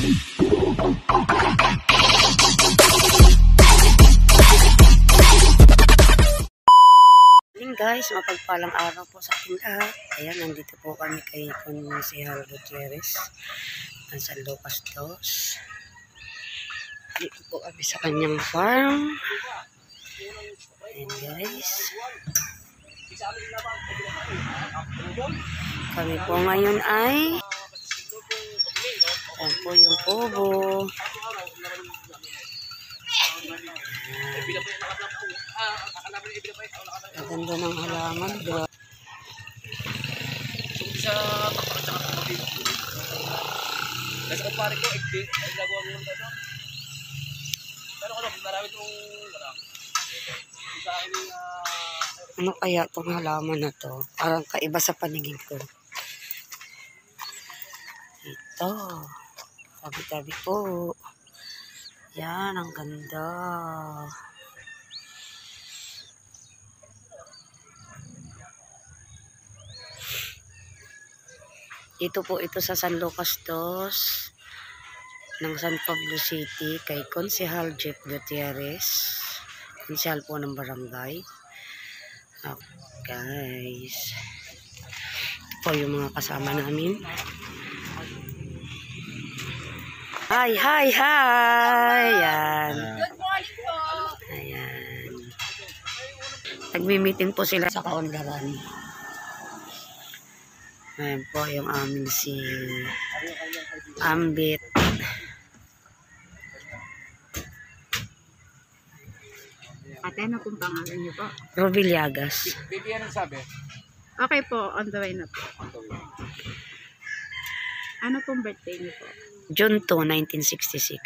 Guys, mapagpalang araw po sa ating lahat. Ayan, nandito po kami kay Consejal Gutierrez ng San Lucas 2. Dito po kami sa kanyang farm. Ayan guys, kami po ngayon ay ayan po yung kubo. Ang ganda ng halaman doon. Ano kaya itong halaman na to? Parang kaiba sa paningin ko. Ito. Tabi-tabi po. Yan, ang ganda. Dito po ito sa San Lucas 2 ng San Pablo City kay Consejal Jeff Gutierrez. Consejal po ng barangay. Okay, guys. Ito po yung mga kasama namin. Hi, hi, hi! Ayan. Good morning po! Ayan. Nagmi-meeting po sila sa kaunlaran. Ayan po yung aming si Ambit. Ate, ano pong pangalan niyo po? Robiliagas. Bibi, anong sabi? Okay po, on the way na po. Ano pong birthday niyo po? June 2, 1966.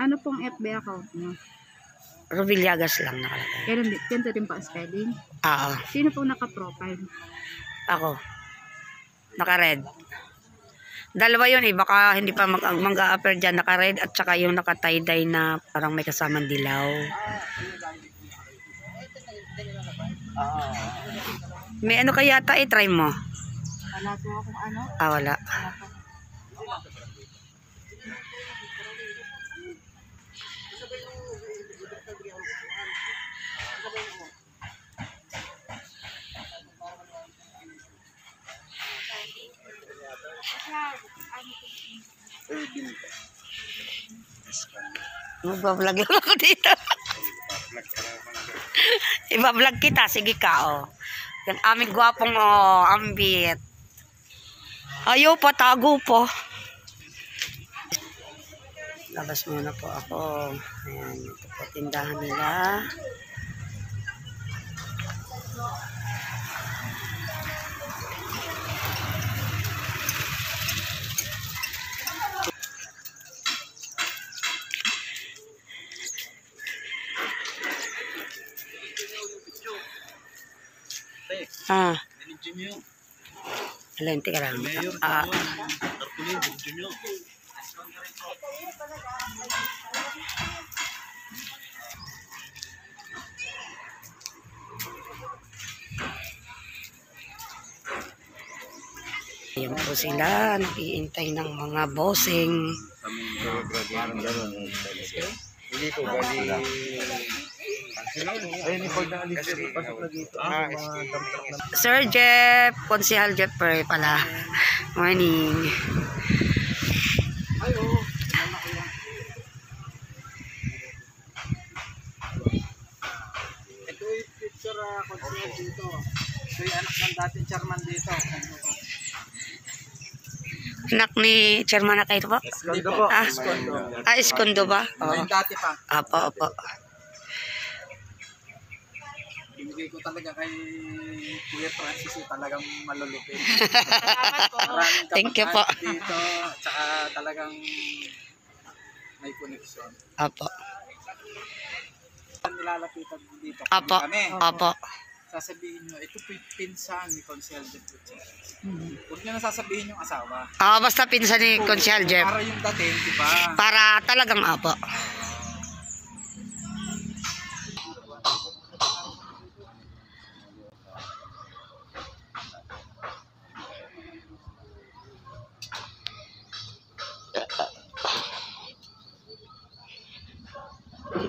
Ano pong FB account niyo? Robiliagas lang nakalagay. Ganito din po ang spelling? Oo. Sino pong naka-profile? Ako. Naka-red. Dalawa yun eh. Baka hindi pa mag-a-appear dyan. Naka-red at saka yung naka-tie-dye na parang may kasamang dilaw. May ano kaya yata eh. Try mo. Wala po akong ano? Ah, wala. Magbablog lang ako dito. Ibablog kita. Sige ka, oh. Yung aming gwapong, oh, Ambit. Ayaw pa, tago po. Labas muna po ako. Ayan, ito po tindahan nila. Ah. Lente ka lang. Ah. Ayan po sila. Nag-iintay ng mga bossing. Hindi po, bali. Ayun, ipag na alis dito. Pasok na dito. Sir Jeff, Consejal Jeff pala. Morning. Ito yung picture Consejal dito. Ito yung anak ng dating chairman dito. Anak ni Chairman na kayo po? Iskondo po. Ah, Iskondo ba? Oo. Yung dati pa. Apo, apo. Binigay ko talaga kay Kuya Francis talagang malulupit. Thank you po. Dito, tsaka talagang may connection. Apo. Nilalapitan dito Apo. kami. Apo. Sasabihin nyo, ito po yung pinsan ni Consejal Jeff Gutierrez. Huwag nyo na sasabihin yung asawa. Ah, basta pinsan ni Consejal Jeff. Para yung dating, di ba? Para talagang apo.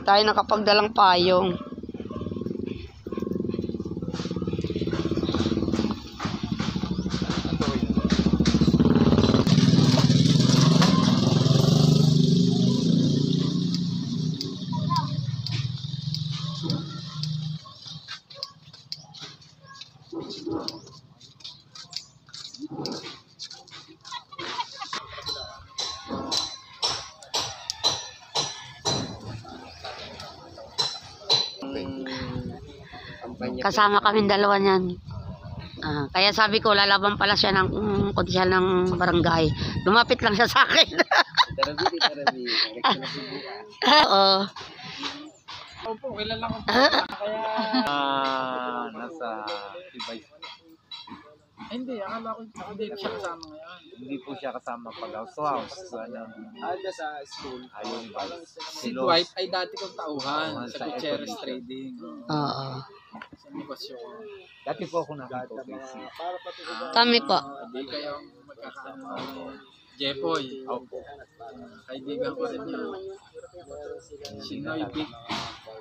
tayo nakapagdalang payong. Kasama kami dalawa niyan. Kaya sabi ko, lalaban pala siya ng konsyal ng barangay. Lumapit lang siya sa akin. Oo. Opo, kilala ko po. Kaya... nasa Tibay. Hindi, akala ko hindi siya kasama ngayon. Hindi po siya kasama pag house to house. Sa school. Ayun ba? Si Dwight ay dati kong tauhan sa Gutierrez Trading. Oo. Sa negosyo ko. Dati po ako nakita. Kami po. Hindi kayo magkakaano. Jepoy. Opo. Kaibigan ko rin niya. Si Noy Vic.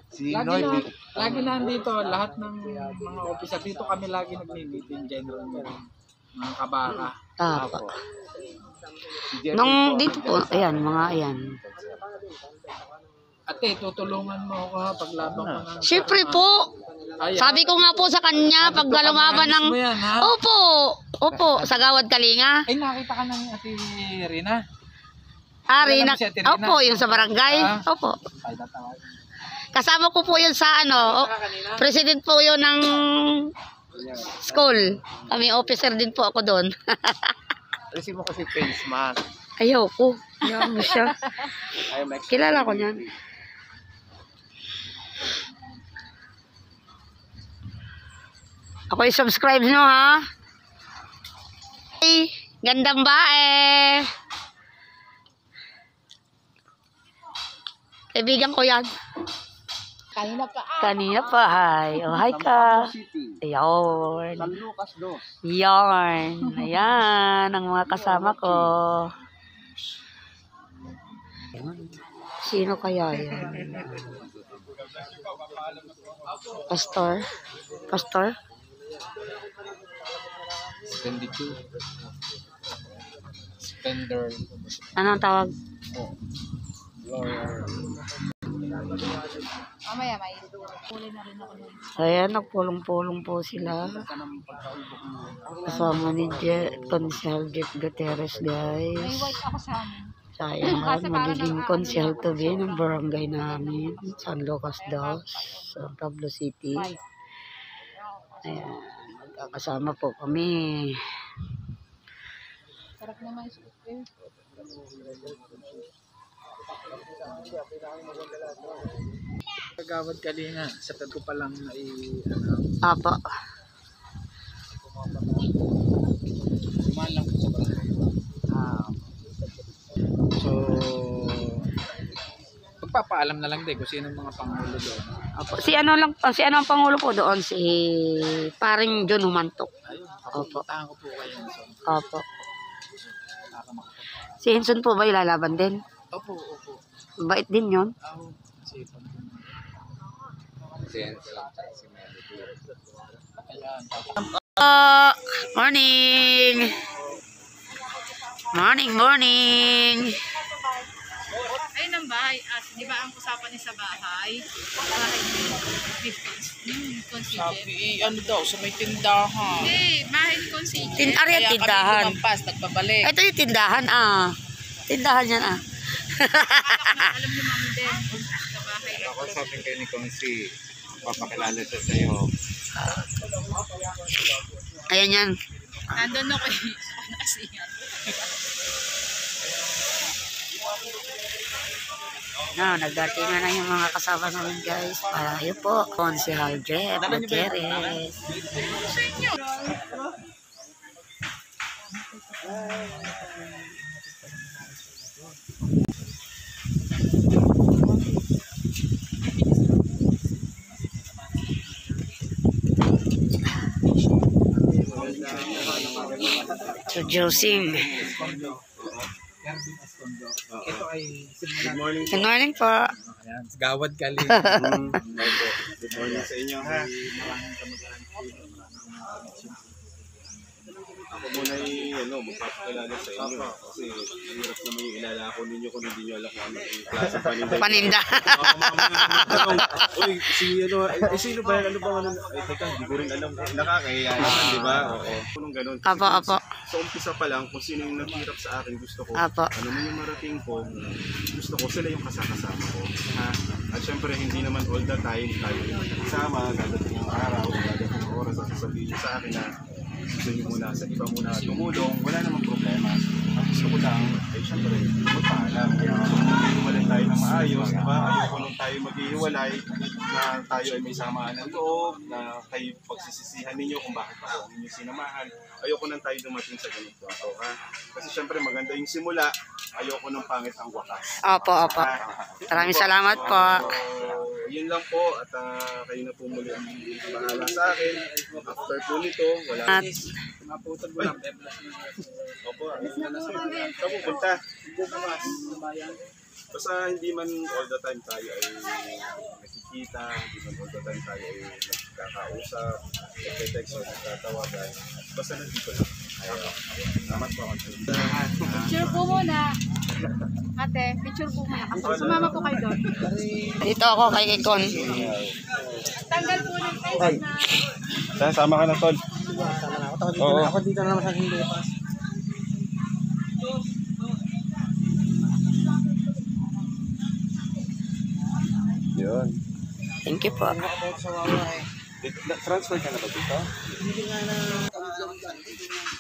Si Noy Vic. Lagi nandito, lahat ng mga officer dito kami lagi nagmi-meeting, general meeting. Mga kabaka. Opo. Si Jeffrey Nung po, dito po, ayan, mga ayan. Ate, tutulungan mo ako ha, paglaban ko ng... Siyempre po. Ay, Sabi ko nga po sa kanya, pag lumaban ng... mo yan, ha? Opo. Opo, sa Gawad Kalinga. Ay, nakita ka na ni Ate Rina. Rina. Kilala mo si Ate Rina? Opo, yung sa barangay. Opo. Ay, tatawag. Kasama ko po yun sa ano, president po yun ng school. Kami officer din po ako doon. Kasi mo kasi face mask. Ayoko. Ayaw mo siya. Kilala ko niyan. Ako i-subscribe nyo ha. Hey, gandang bae. Kaibigan ko yan. Kanina pa, hi. Oh, hi ka. Ayun. San Lucas 2. Yarn. Ayan, ang mga kasama ko. Sino kaya yan? Pastor? Pastor? 22. Spender. Anong tawag? Lawyer. Mamaya may huli na rin ako nun. Ayan, nagpulong-pulong po sila. Kasama ni Consihal Jeff Gutierrez, May guys. white ako sa amin. Sayang, magiging Consihal to be ng barangay namin. San Lucas 2, San Pablo City. Ayan, magkakasama po kami. Sarap naman yung eh. Kagawad Kalinga, sa ko pa lang na Apa. Dumaan lang po sa barangay. So, magpapaalam na lang din kung sino mga pangulo doon. Opo. Si ano ang pangulo po doon? Si paring John Humantok. Ayun, Opo. papuntahan ko po kayo. So, Opo. Si Henson po ba ilalaban din? opo, opo. Bait din yun. Ako, sipan ko. Ayan. Morning! Morning! Ayun ang bahay. Di ba ang usapan niya sa bahay? Bahay ni Consigliere. Ano daw, sa may tindahan. Hindi, bahay ni Consigliere. Ari ang tindahan. Nagpabalik. Ito yung tindahan, Tindahan yan, Alam niyo mami din sa bahay. Ako sabi kayo ni Consi, papakilala siya sa'yo. Ayan yan. Nandun ako eh. Kasi yan. Nagdatingan na yung mga kasama namin, guys. Para yun po, Consihal Jeff Gutierrez. Producing. Ito ay Good morning po. Ayan, gawad kali. Good morning sa inyo ha. Ako muna magpapakilala sa inyo kasi hirap naman yung ilalako ninyo kung hindi nyo alam kung ano yung klase paninda. Paninda. Uy, sino ba yan? Ano ba? Teka, hindi ko rin alam. Nakakahiya naman, di ba? Oo. Kung ganun. Apo. Sa umpisa pa lang, kung sino yung naghirap sa akin, gusto ko, Apo. ano man yung marating ko, gusto ko sila yung kasama ko. Ha? At syempre, hindi naman all the time tayo kasama, dadating yung araw, dadating yung oras, at sasabihin nyo sa akin na gusto nyo muna sa iba muna tumulong, wala namang problema. Ang gusto ko lang, ay syempre, magpaalam. Kaya hiwalay tayo ng maayos, diba? Ayoko nung tayo maghihiwalay, na tayo ay may samaan ng loob, na kayo pagsisisihan ninyo kung bakit ako ang inyong sinamahan. Ayoko nang tayo dumating sa ganito ako, ha? Kasi syempre maganda yung simula, ayoko nang pangit ang wakas. Opo. Maraming salamat po. Yun lang po, at kayo na po muli ang bahala sa akin. After po nito, wala. Maputol mo lang, Opo, saan pupunta? Basta hindi man all the time tayo ay nakikita, hindi man all the time tayo ay nagkakausap, nagte-text o nagtatawagan. Basta nandito lang. Salamat po. Picture po muna. Ate, picture po muna. Ako, sumama po kayo doon. Dito ako kay Kikon. Tanggal po ng face na. Sama ka na, Tol. Ako dito na naman sa hindi pas. Yun. Thank you po. Transfer ka na ba dito?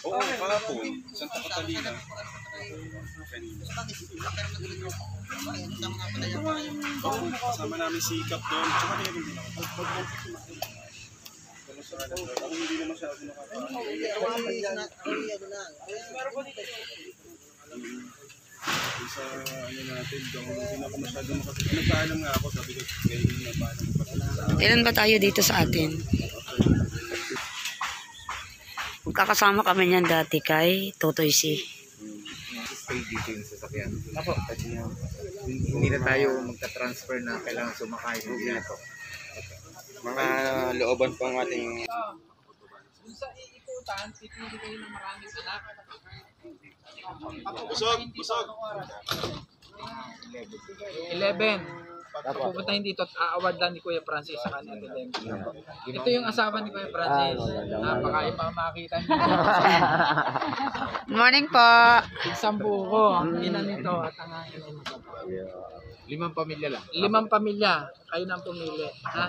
Oo, kahapon. Santa Catalina. Oo, kasama namin si Kap doon. Tsaka meron din ako. Ako hindi naman siya sa ano natin, hindi na ako masyadong nagpaalam nga ako, sabi ko kayo na paalam. Ilan ba tayo dito sa atin? Magkakasama kami niyan dati kay Totoy C. Stay dito yung sasakyan. Ako, kasi hindi na tayo magta-transfer na kailangan sumakay. Hindi na to. Mga looban pa ang ating... Kung sa iikutan, pipili kayo ng maraming anak. Busog! 11. Pupuntahin dito at aawadan ni Kuya Francis sa kanya. Ito yung asawa ni Kuya Francis. Baka ipamakita niyo. Good morning po. Isang buko, ang ina nito at ang ina nito. 5 pamilya lang. 5 pamilya. Kayo nang pumili. Ha?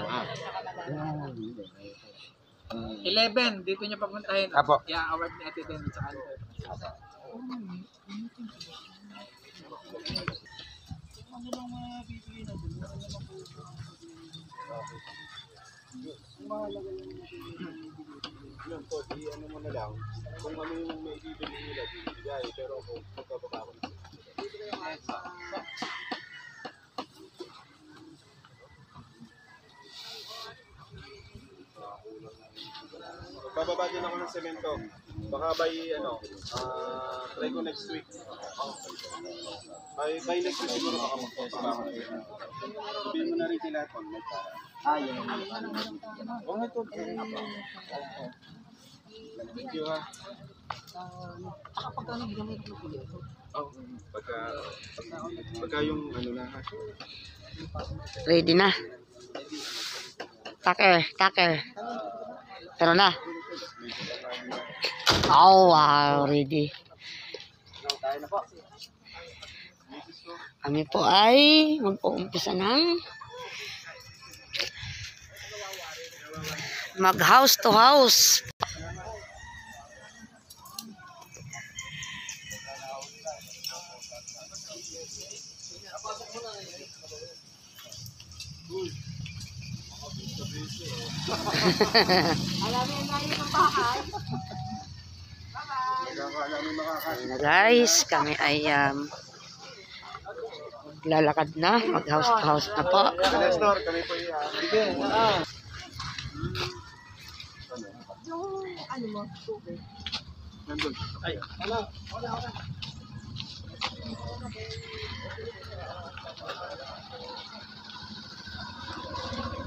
11, dito niya papuntahin. Apo. I-award ni Ate Den sa kanya. Yun po, di ano mo na lang, kung ano yung may bibili nila, bibigay, pero kung magkababa ko na. Magbababa din ako ng semento. Baka by try ko next week. By next week siguro baka magpapasama. Sabihin mo na rin sila kung may para. Oo nga ito. Thank you ha. Pagka yung ano na ha. Ready na. Taker. Pero na. Oh, wow, ready. Kami po ay magpo-umpisa ng mag-house to house. Guys, kami ay lalakad na, mag-house to house na po. Nestor, kami po nandun. Ay.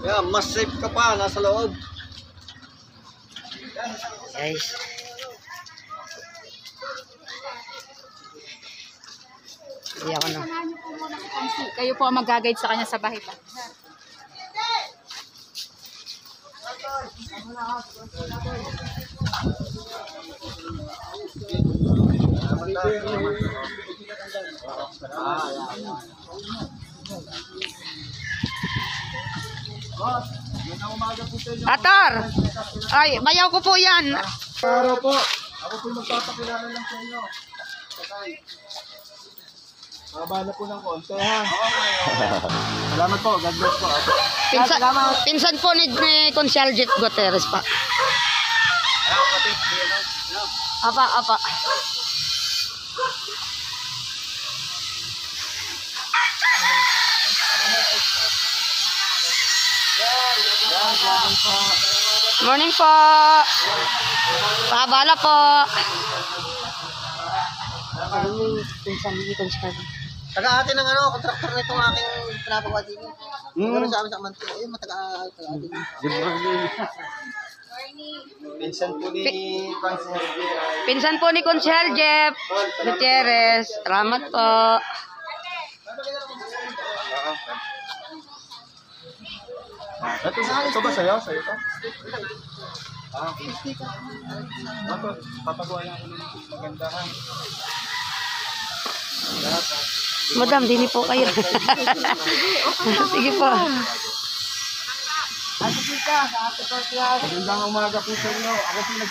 Yeah, mas safe ka pa, nasa loob. Guys. Hindi ako na. Kayo po ang mag-guide sa kanya sa bahay pa. Atar! Ay, bayaw ko po yan. Araw po. Ako po magpapakilala lang sa inyo. Okay. Haba na po ng konti ha. Salamat po. God bless po. Pinsan po ni Consial Jeff Gutierrez pa. Apa. Morning po. Pahabala po. Pinsan ni Consial. Taga-ate ng ano, kontraktor na itong aking pinapagawa din. Gano'n sa amin sa Amanti. Ayun, taga-ate. Pinsan po ni Francis. Pinsan po ni Consial Jeff Gutierrez. Salamat po. Ito ba sa'yo? Sa'yo to? Okay. Papagawa lang ako ng magandahan. Madam, dini po kayo. Sige po. Magandang umaga po sa inyo. Ako po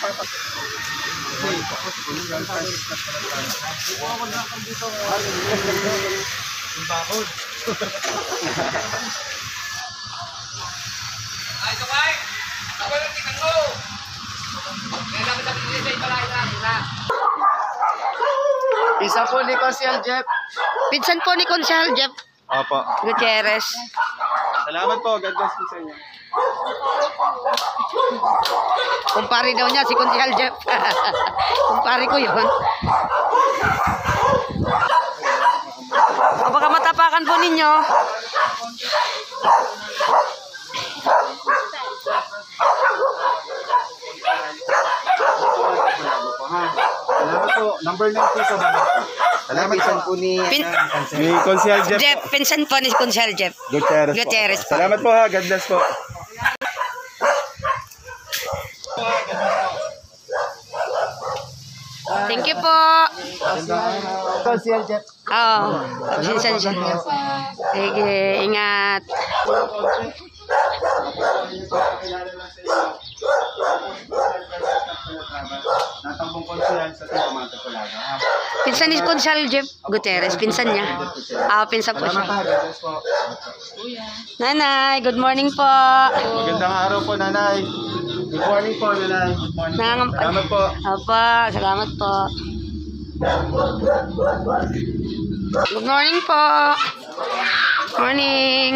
Ay, sabay! Sabay lang tingnan mo! Kaya namin sa pinili sa ibalay na. Isa po ni Consial Jeff. Pinsan po ni Consial Jeff Opo. Gutierrez. Salamat po. God bless po sa inyo. Kumpare daw niya si Consial Jeff. Kumpare ko yun. O baka matapakan po ninyo. Salamat po. Number 9 po sa mga. Salamat po. ni Ni Consial Jeff. Jeff, pinsan po ni Consial Jeff Gutierrez po. Salamat po ha. God bless po. Thank you po. Consial Jeff. Oo. Pinsan siya. Sige, ingat. Natambong konsyal sa Tingkamata Palaga. Pinsan ni Consial Jeff Gutierrez. Pinsan niya. Pinsan po siya. God bless po. Nanay, good morning po. Magandang araw po, nanay. Good morning po, nanay. Good morning. Salamat po. Opo, salamat po. Good morning po. Morning.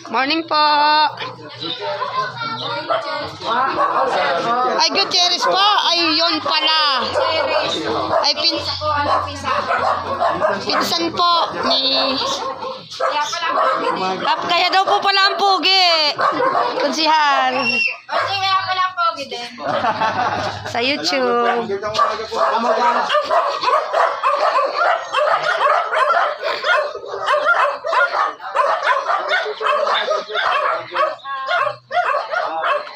Morning po. Ay, Gutierrez po. Ay, yun pala. Ay, pinsan po ni... Kaya daw po pala ang pugi. Konsihal. Kaya pala pogi din. Sa YouTube. Magandang umaga po.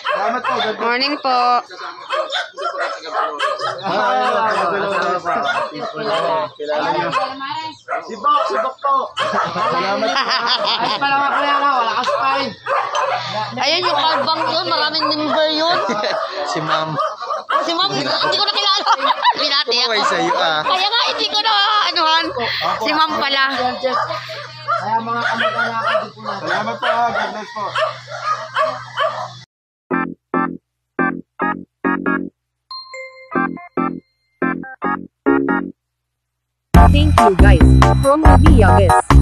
Salamat po. Morning po. Sibok po. Salamat po. Ay, pala nga kuya nga, wala ka spine. Ayun yung kalbang yun. Maraming member yun. Si ma'am. Si ma'am, hindi ko na kilala. Binati ako. Buhay sa'yo Kaya nga, hindi ko na anuhan. Si ma'am pala. Kaya mga kamag-anakan din po natin. Salamat po ha. God bless po. Thank you guys. From Abiyagis.